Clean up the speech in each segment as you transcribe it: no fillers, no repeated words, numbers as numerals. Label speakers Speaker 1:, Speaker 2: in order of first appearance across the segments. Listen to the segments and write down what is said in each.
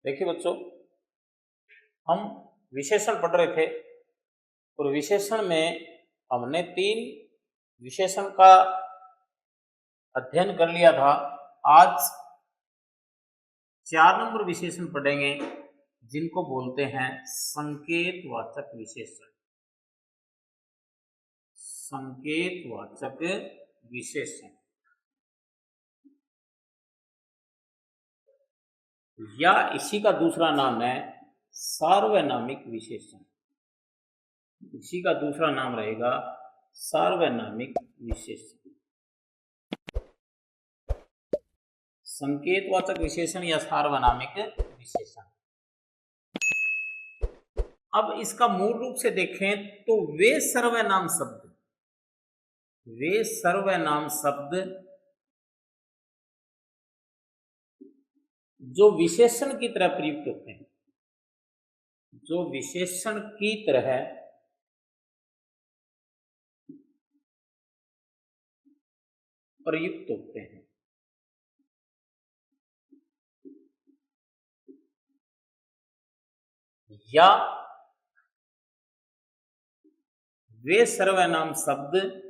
Speaker 1: देखिए बच्चों, हम विशेषण पढ़ रहे थे और विशेषण में हमने 3 विशेषण का अध्ययन कर लिया था। आज 4 नंबर विशेषण पढ़ेंगे जिनको बोलते हैं संकेतवाचक विशेषण। संकेतवाचक विशेषण या इसी का दूसरा नाम है सार्वनामिक विशेषण। इसी का दूसरा नाम रहेगा सार्वनामिक विशेषण। संकेतवाचक विशेषण या सार्वनामिक विशेषण। अब इसका मूल रूप से देखें तो वे सर्वनाम शब्द जो विशेषण की तरह प्रयुक्त होते हैं, जो विशेषण की तरह प्रयुक्त होते हैं, या वे सर्वनाम शब्द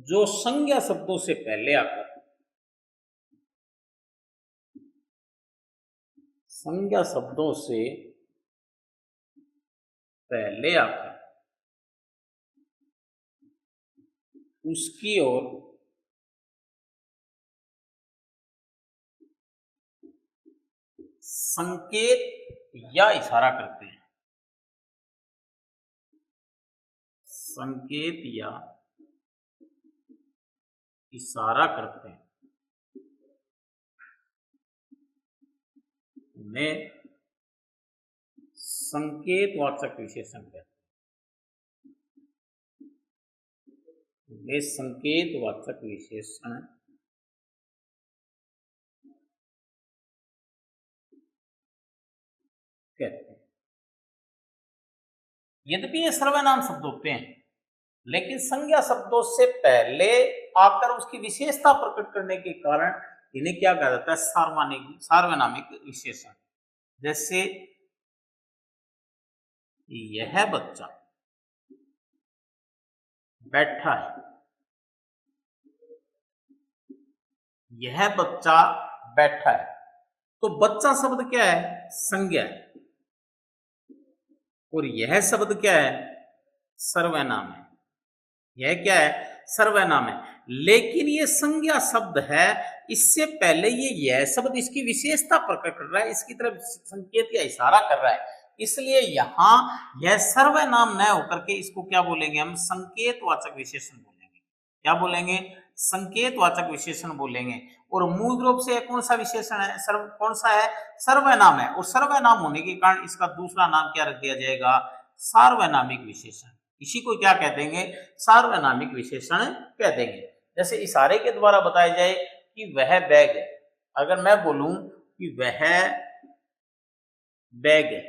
Speaker 1: जो संज्ञा शब्दों से पहले आकर उसकी ओर संकेत या इशारा करते हैं। संकेत या इशारा करते हैं उन्हें संकेतवाचक विशेषण कहते हैं। वे संकेतवाचक विशेषण कहते हैं। यद्यपि ये सर्वनाम शब्द होते हैं, लेकिन संज्ञा शब्दों से पहले आकर उसकी विशेषता प्रकट करने के कारण इन्हें क्या कहा जाता है? सार्वनामिक विशेषण। जैसे यह बच्चा बैठा है, यह बच्चा बैठा है, तो बच्चा शब्द क्या है? संज्ञा है, और यह शब्द क्या है? सर्वनाम है। यह क्या है? सर्वनाम है। लेकिन ये संज्ञा शब्द है, इससे पहले यह शब्द इसकी विशेषता प्रकट कर रहा है, इसकी तरफ संकेत या इशारा कर रहा है, इसलिए यहां यह सर्वनाम न होकर के इसको क्या बोलेंगे? हम संकेतवाचक विशेषण बोलेंगे। क्या बोलेंगे? संकेतवाचक विशेषण बोलेंगे। और मूल रूप से कौन सा विशेषण है? कौन सा है? सर्वनाम है। और सर्वनाम होने के कारण इसका दूसरा नाम क्या रख दिया जाएगा? सार्वनामिक विशेषण। इसी को क्या कह देंगे? सार्वनामिक विशेषण कह देंगे। जैसे इशारे के द्वारा बताया जाए कि वह बैग है। अगर मैं बोलूं कि वह बैग है,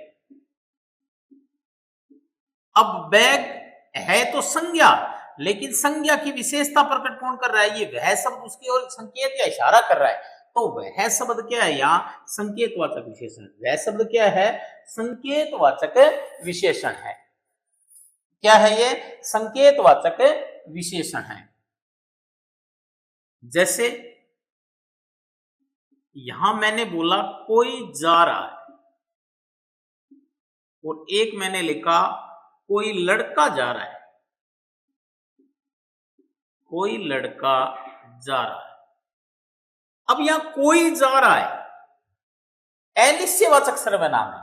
Speaker 1: अब बैग है तो संज्ञा, लेकिन संज्ञा की विशेषता प्रकट कौन कर रहा है? ये वह शब्द उसकी ओर संकेत या इशारा कर रहा है, तो वह शब्द क्या है? यहाँ संकेतवाचक विशेषण। वह शब्द क्या है? संकेतवाचक विशेषण है। क्या है ये? संकेतवाचक विशेषण है। जैसे यहां मैंने बोला कोई जा रहा है, और एक मैंने लिखा कोई लड़का जा रहा है। कोई लड़का जा रहा है। अब यहां कोई जा रहा है अनिश्चयवाचक सर्वनाम है।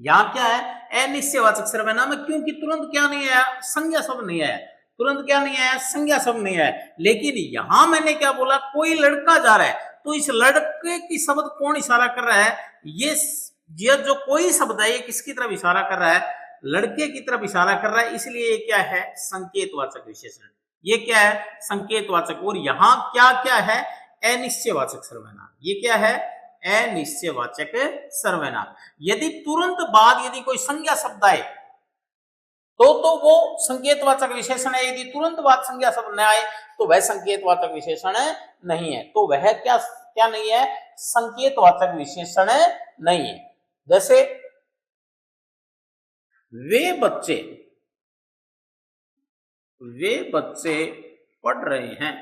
Speaker 1: यहां क्या है? अनिश्चयवाचक सर्वनाम है, क्योंकि तुरंत क्या नहीं आया? संज्ञा शब्द नहीं आया। तुरंत क्या नहीं आया? संज्ञा शब्द नहीं आया। लेकिन यहां मैंने क्या बोला? कोई लड़का जा रहा है, तो इस लड़के की शब्द कौन इशारा कर रहा है? ये जो कोई शब्द है, ये किसकी तरफ इशारा कर रहा है? लड़के की तरफ इशारा कर रहा है, इसलिए ये क्या है? संकेतवाचक विशेषण। ये क्या है? संकेतवाचक। और यहां क्या क्या है? अनिश्चयवाचक सर्वनाम। ये क्या है? अनिश्चयवाचक सर्वनाम। यदि तुरंत बाद यदि कोई संज्ञा शब्द आए तो वो संकेतवाचक विशेषण है। यदि तुरंत बाद संज्ञा शब्द न आए तो वह संकेतवाचक विशेषण नहीं है। तो वह क्या क्या नहीं है? संकेतवाचक विशेषण नहीं है। जैसे वे बच्चे पढ़ रहे हैं,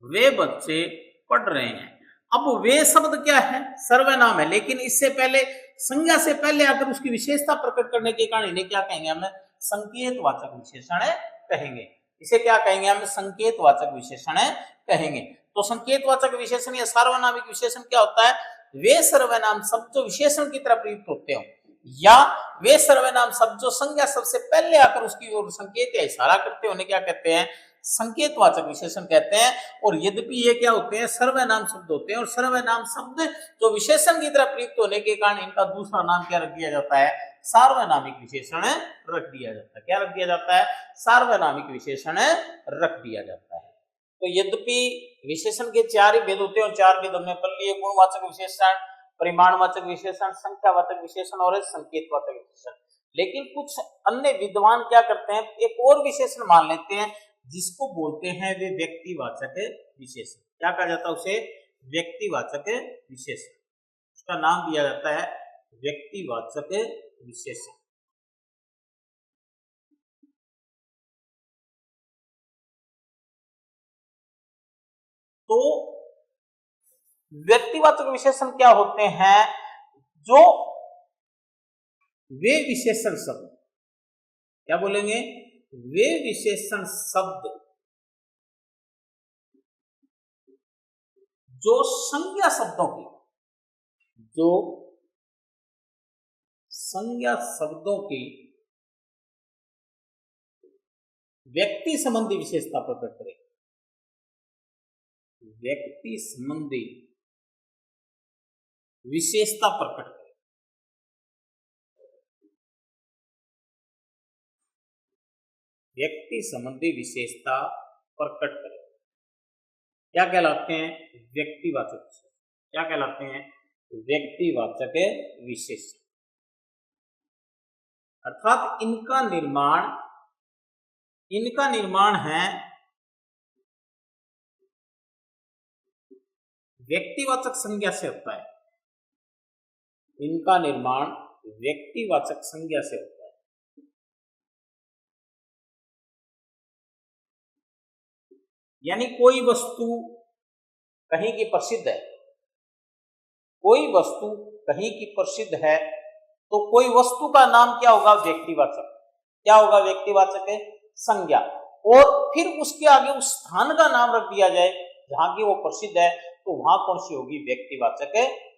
Speaker 1: वे बच्चे पढ़ रहे हैं। अब वे शब्द क्या है? सर्वनाम है, लेकिन इससे पहले संज्ञा से पहले आकर उसकी विशेषता प्रकट करने के कारण इन्हें क्या कहेंगे? हम संकेतवाचक विशेषण कहेंगे। इसे क्या कहेंगे? हम संकेतवाचक विशेषण कहेंगे। तो संकेतवाचक विशेषण या सार्वनामिक विशेषण क्या होता है? वे सर्वनाम शब्द जो विशेषण की तरह प्रयुक्त होते हो, या वे सर्वनाम शब्द जो संज्ञा सबसे पहले आकर उसकी ओर संकेत या इशारा करते होने क्या कहते हैं? संकेतवाचक विशेषण कहते हैं। और यद्यपि ये क्या होते हैं? सर्वनाम शब्द होते हैं। और सर्वनाम शब्द जो विशेषण की तरह प्रयुक्त होने के कारण इनका दूसरा नाम क्या रख दिया जाता है? सार्वनामिक विशेषण रख दिया जाता है। क्या रख दिया जाता है? सार्वनामिक विशेषण रख दिया जाता है। तो यद्यपि विशेषण के 4 ही भेद होते हैं, और 4 भेद हमने पढ़ लिए: गुणवाचक विशेषण, परिमाणवाचक विशेषण, संख्यावाचक विशेषण और संकेतवाचक विशेषण। लेकिन कुछ अन्य विद्वान क्या करते हैं? एक और विशेषण मान लेते हैं जिसको बोलते हैं वे व्यक्तिवाचक विशेषण। क्या कहा जाता है उसे? व्यक्तिवाचक विशेषण। उसका नाम दिया जाता है व्यक्तिवाचक विशेषण। तो व्यक्तिवाचक विशेषण क्या होते हैं? जो वे विशेषण शब्द, क्या बोलेंगे? वे विशेषण शब्द जो संज्ञा शब्दों की, जो संज्ञा शब्दों की व्यक्ति संबंधी विशेषता प्रकट करे। व्यक्ति संबंधी विशेषता प्रकट करे। व्यक्ति संबंधी विशेषता प्रकट करे क्या कहलाते हैं? व्यक्तिवाचक विशेषण। क्या कहलाते हैं? व्यक्तिवाचक विशेषण। अर्थात इनका निर्माण है व्यक्तिवाचक संज्ञा से होता है। इनका निर्माण व्यक्तिवाचक संज्ञा से होता है। यानी कोई वस्तु कहीं की प्रसिद्ध है, कोई वस्तु कहीं की प्रसिद्ध है, तो कोई वस्तु का नाम क्या होगा? व्यक्तिवाचक। क्या होगा? व्यक्तिवाचक संज्ञा। और फिर उसके आगे उस स्थान का नाम रख दिया जाए जहां की वो प्रसिद्ध है, तो वहां कौन सी होगी? व्यक्तिवाचक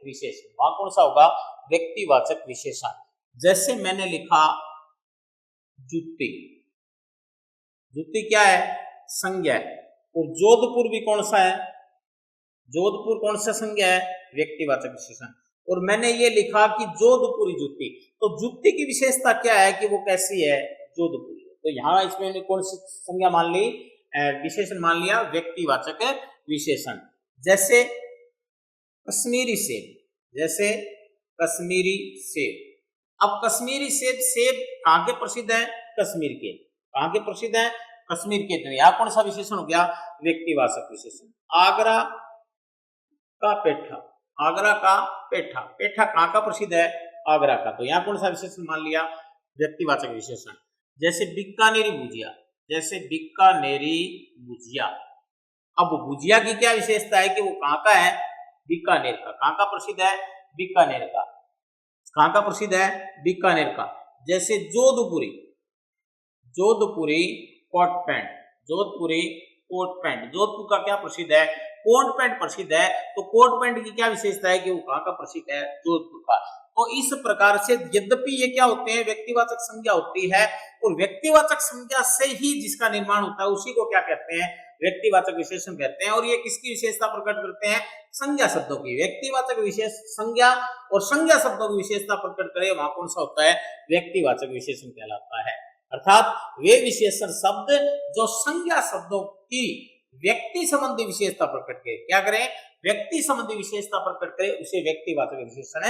Speaker 1: विशेषण। वहां कौन सा होगा? व्यक्तिवाचक विशेषण। जैसे मैंने लिखा जूती। जूती क्या है? संज्ञा है। और जोधपुर भी कौन सा है? जोधपुर कौन सा संज्ञा है? व्यक्तिवाचक विशेषण। और मैंने ये लिखा कि जोधपुरी जूती, तो जूती की विशेषता क्या है कि वो कैसी है? जोधपुरी। तो यहाँ इसमें कौन सी संज्ञा मान ली? विशेषण मान लिया, व्यक्तिवाचक विशेषण। जैसे कश्मीरी सेब, जैसे कश्मीरी सेब। अब कश्मीरी सेब, सेब कहाँ के प्रसिद्ध है? कश्मीर के। कहाँ के प्रसिद्ध है? कश्मीर के। तो यहाँ कौन सा विशेषण हो गया? व्यक्तिवाचक विशेषण। आगरा का पेठा, आगरा का पेठा, पेठा कहाँ का प्रसिद्ध है? आगरा का। तो यहाँ कौन सा विशेषण मान लिया? व्यक्तिवाचक विशेषण। जैसे बीकानेरी भुजिया, जैसे बीकानेरी भुजिया। अब भुजिया की क्या विशेषता है कि वो कहाँ का है? बीकानेर का। कहाँ का प्रसिद्ध है? बीकानेर का। कहाँ का प्रसिद्ध है? बीकानेर का। जैसे जोधपुरी, जोधपुरी कोट पैंट, जोधपुरी कोट पैंट। जोधपुर का क्या प्रसिद्ध है? कोट पैंट प्रसिद्ध है। तो कोट पैंट की क्या विशेषता है कि वो कहाँ का प्रसिद्ध है? जोधपुर का। तो इस प्रकार से यद्यपि ये क्या होते हैं? व्यक्तिवाचक संज्ञा होती है, और व्यक्तिवाचक संज्ञा से ही जिसका निर्माण होता है उसी को क्या कहते हैं? व्यक्तिवाचक विशेषण कहते हैं। और ये किसकी विशेषता प्रकट करते हैं? संज्ञा शब्दों की। व्यक्तिवाचक विशेष संज्ञा और संज्ञा शब्दों की विशेषता प्रकट करे, वहां कौन सा होता है? व्यक्तिवाचक विशेषण कहलाता है। अर्थात वे विशेषण शब्द जो संज्ञा शब्दों की व्यक्ति संबंधी विशेषता प्रकट करे, क्या करें? व्यक्ति संबंधी विशेषता प्रकट करे, उसे व्यक्तिवाचक विशेषण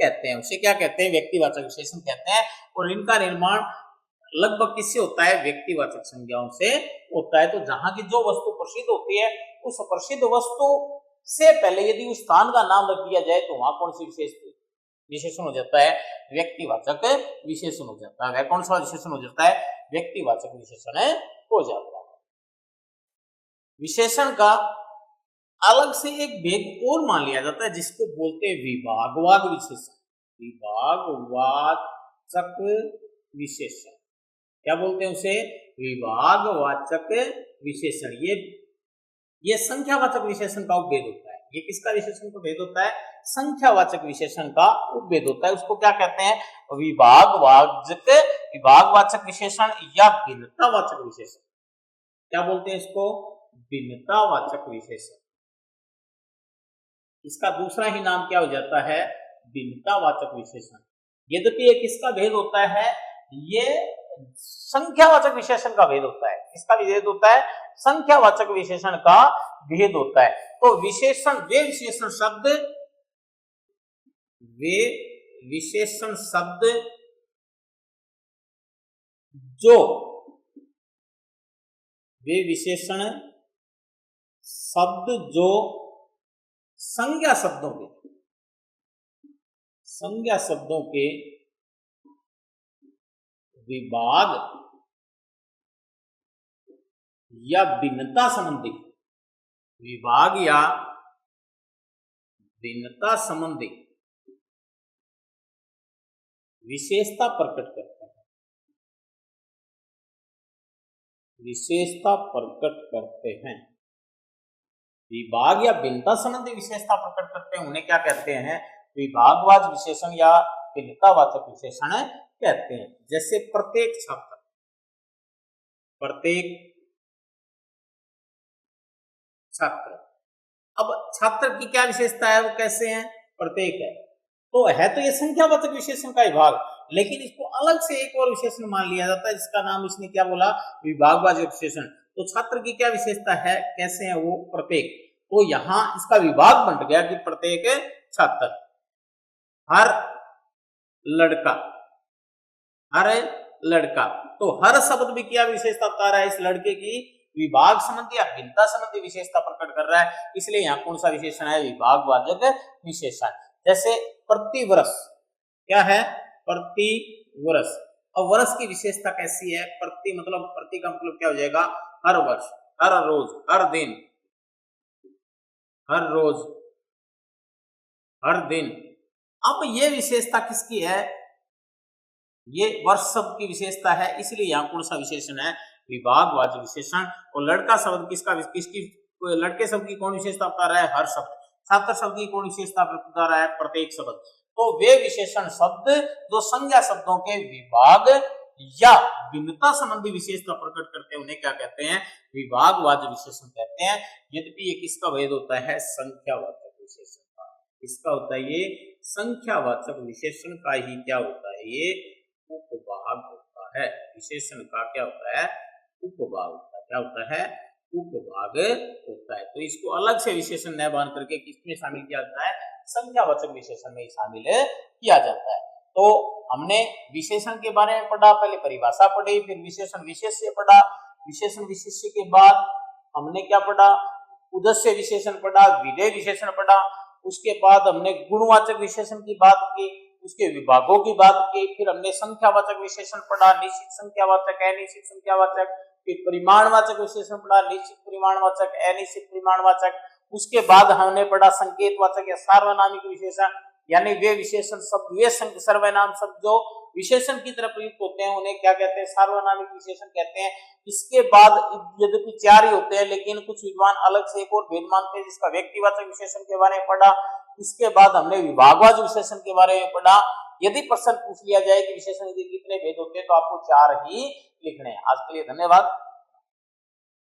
Speaker 1: कहते हैं। उसे क्या कहते हैं? व्यक्तिवाचक विशेषण कहते हैं। और इनका निर्माण लगभग किससे होता है? व्यक्तिवाचक संज्ञाओं से होता है। तो जहां की जो वस्तु प्रसिद्ध होती है उस प्रसिद्ध वस्तु से पहले यदि उस स्थान का नाम रख दिया जाए तो वहां कौन सी विशेषण हो जाता है? व्यक्तिवाचक विशेषण हो जाता है। वह कौन सा विशेषण हो जाता है? व्यक्तिवाचक विशेषण हो जाता है। विशेषण का अलग से एक भेद और मान लिया जाता है जिसको बोलते हैं विभागवाचक विशेषण। विभागवाचक विशेषण क्या बोलते हैं उसे? विभागवाचक विशेषण। ये संख्यावाचक विशेषण का उपभेद होता है। ये किसका विशेषण का भेद होता है? संख्यावाचक विशेषण का उपभेद होता है। उसको क्या कहते हैं? विभागवाचक विशेषण या भिन्नतावाचक विशेषण। क्या बोलते हैं इसको? भिन्नतावाचक विशेषण। इसका दूसरा ही नाम क्या हो जाता है? भिन्नतावाचक विशेषण। यद्यपि ये किसका भेद होता है? ये संख्यावाचक विशेषण का भेद होता है। किसका भेद होता है? संख्यावाचक विशेषण का भेद होता है। तो वे विशेषण शब्द जो संज्ञा शब्दों के विभाग या भिन्नता संबंधी विशेषता प्रकट करते हैं। विभाग या भिन्नता संबंधी विशेषता प्रकट करते हैं उन्हें क्या कहते हैं? विभागवाचक विशेषण या भिन्नतावाचक विशेषण कहते हैं। जैसे प्रत्येक छात्र। अब छात्र की क्या विशेषता है? वो कैसे है? प्रत्येक है। तो ये संख्यावाचक विशेषण का विभाग, लेकिन इसको अलग से एक और विशेषण मान लिया जाता है जिसका नाम इसने क्या बोला? विभागवाचक विशेषण। तो छात्र की क्या विशेषता है? कैसे है वो? प्रत्येक। तो यहां इसका विभाग बन गया कि प्रत्येक छात्र, हर लड़का। तो हर शब्द भी क्या विशेषता बता रहा है? इस लड़के की विभाग संबंधी या भिन्नता संबंधी विशेषता प्रकट कर रहा है। इसलिए यहाँ कौन सा विशेषण है? विभागवाचक विशेषण। जैसे प्रतिवर्ष। क्या है? प्रतिवर्ष। और वर्ष की विशेषता कैसी है? प्रति मतलब प्रति का मतलब क्या हो जाएगा? हर वर्ष, हर रोज, हर दिन, हर दिन। अब ये विशेषता किसकी है? ये वर्ष शब्द की विशेषता है। इसलिए यहाँ कौन सा विशेषण है? विभागवाचक विशेषण। और लड़का शब्द किसकी लड़के शब्द की कौन विशेषता बता रहा है? हर शब्द। छात्र शब्द की कौन विशेषता बता रहा है? प्रत्येक शब्द। तो वे विशेषण शब्द जो संज्ञा शब्दों के विभाग या भिन्नता संबंधी विशेषता प्रकट करते हैं उन्हें क्या कहते हैं? विभागवाचक विशेषण कहते हैं। यद्यपि ये किसका भेद होता है? संख्यावाचक विशेषण का। किसका होता है? ये संख्यावाचक विशेषण का ही क्या होता है? ये उपभाग होता है। विशेषण का क्या होता है? उपभाग होता है। क्या होता है? उपभाग होता है। तो इसको अलग से विशेषण न बांध करके किसमें शामिल किया जाता है? संख्यावाचक विशेषण में शामिल किया जाता है। तो हमने विशेषण के बारे में पढ़ा, पहले परिभाषा पढ़ी, फिर विशेषण विशेष्य पढ़ा। विशेषण विशेष्य के बाद हमने क्या पढ़ा? उद्देश्य विशेषण पढ़ा, विधेय विशेषण पढ़ा। उसके बाद हमने गुणवाचक विशेषण की बात की, उसके विभागों की बात की। फिर हमने संख्यावाचक विशेषण पढ़ा, निश्चित संख्यावाचक, अनिश्चित संख्यावाचक। फिर परिमाणवाचक विशेषण पढ़ा, निश्चित परिमाणवाचक, अनिश्चित परिमाणवाचक। उसके बाद हमने पढ़ा संकेतवाचक या सार्वनामिक विशेषण, यानी वे विशेषण शब्द, वे सर्वनाम शब्द जो विशेषण की तरह प्रयुक्त होते हैं उन्हें क्या कहते हैं? सार्वनामिक विशेषण कहते हैं। इसके बाद यद्यपि 4 ही होते हैं लेकिन कुछ विद्वान अलग से एक और भेद मानते हैं जिसका व्यक्तिवाचक विशेषण के बारे में पढ़ा। इसके बाद हमने विभागवाचक विशेषण के बारे में पढ़ा। यदि प्रश्न पूछ लिया जाए कि विशेषण के कितने भेद होते हैं तो आपको 4 ही लिखने हैं। आज के लिए धन्यवाद।